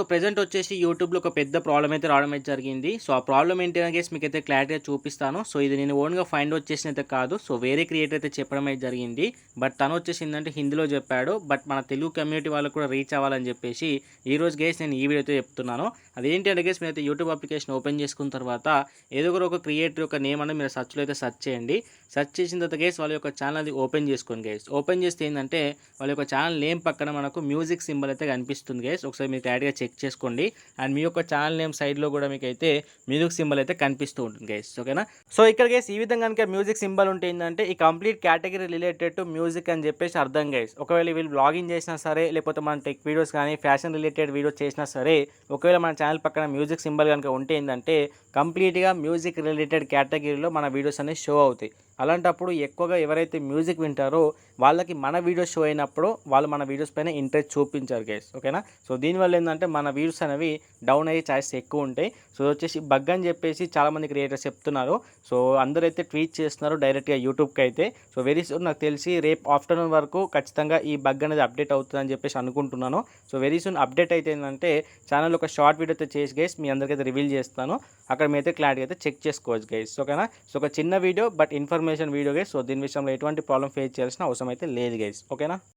Present వచ్చేసి యూట్యూబ్‌లో ఒక పెద్ద ప్రాబ్లమ్ అయితే రావడం అయితే జరిగింది. ఆ ప్రాబ్లమ్ ఏంటి అని గైస్ మీకైతే క్లారిటీగా చూపిస్తాను. ఇది నేను ఓన్‌గా ఫైండ్ ఔట్ చేసిందైతే కాదు. వేరే క్రియేటర్ అయితే చెప్పడం అయితే జరిగింది. బట్ తను వచ్చేసి ఏందంటే హిందీలో చెప్పాడు. బట్ మన తెలుగు కమ్యూనిటీ వాళ్ళకి కూడా రీచ్ అవ్వాలని చెప్పేసి ఈరోజు గైస్ నేను ఈ వీడియో అయితే చెప్తున్నాను. అదేంటి అంటే గైస్ మీరైతే యూట్యూబ్ అప్లికేషన్ ఓపెన్ చేసుకున్న తర్వాత ఏదో ఒక క్రియేటర్ యొక్క నేమ్ అనేది మీరు సెర్చ్‌లో అయితే సెర్చ్ చేయండి. సెర్చ్ చేసిన తర్వాత గైస్ వాళ్ళ యొక్క ఛానల్ అది ఓపెన్ చేసుకోండి గైస్. ఓపెన్ చేస్తే ఏందంటే వాళ్ళ యొక్క ఛానల్ నేమ్ పక్కన మనకు మ్యూజిక్ సింబల్ అయితే కనిపిస్తుంది గైస్. ఒకసారి మీరు క్లారిటీగా చెక్ చేసుకోండి. అండ్ మీ యొక్క ఛానల్ నేమ్ సైడ్‌లో కూడా మీకైతే మ్యూజిక్ సింబల్ అయితే కనిపిస్తూ ఉంటుంది గైస్. ఓకేనా? ఇక్కడ గైస్ ఈ విధంగా గనుక మ్యూజిక్ సింబల్ ఉంటే ఏందంటే ఈ complete category related to music అని చెప్పేసి అర్థం గైస్. ఒకవేళ వీళ్ళు వ్లాగింగ్ చేసినా సరే, లేకపోతే మన టెక్ వీడియోస్ కానీ, ఫ్యాషన్ రిలేటెడ్ వీడియోస్ చేసినా సరే, ఒకవేళ మన ఛానల్ పక్కన మ్యూజిక్ సింబల్ కనుక ఉంటే ఏందంటే కంప్లీట్‌గా మ్యూజిక్ రిలేటెడ్ కేటగిరీలో మన వీడియోస్ అనేవి షో అవుతాయి. అలాంటప్పుడు ఎక్కువగా ఎవరైతే మ్యూజిక్ వింటారో వాళ్ళకి మన వీడియోస్ షో అయినప్పుడు వాళ్ళు మన వీడియోస్ పైన ఇంట్రెస్ట్ చూపించారు గైస్. ఓకేనా? దీనివల్ల ఏందంటే మన వ్యూస్ అనేవి డౌన్ అయ్యే ఛాన్సెస్ ఎక్కువ ఉంటాయి. వచ్చేసి బగ్ అని చెప్పేసి చాలామంది క్రియేటర్స్ చెప్తున్నారు. అందరైతే ట్వీట్ చేస్తున్నారు డైరెక్ట్‌గా యూట్యూబ్‌కి అయితే. వెరీ సూన్ నాకు తెలిసి రేపు ఆఫ్టర్‌నూన్ వరకు ఖచ్చితంగా ఈ బగ్ అనేది అప్డేట్ అవుతుందని చెప్పేసి అనుకుంటున్నాను. వెరీ సూన్ అప్డేట్ అయితే ఏందంటే ఛానల్‌లో ఒక షార్ట్ వీడియో అయితే చేసి గైస్ మీ అందరికైతే రివీల్ చేస్తాను. అక్కడ మీరైతే క్లారిటీ అయితే చెక్ చేసుకోవచ్చు గైస్. ఓకేనా? ఒక చిన్న video but information video guys. దీని విషయంలో ఎటువంటి ప్రాబ్లమ్ ఫేస్ చేయాల్సిన అవసరం అయితే లేదు గైస్. ఓకేనా?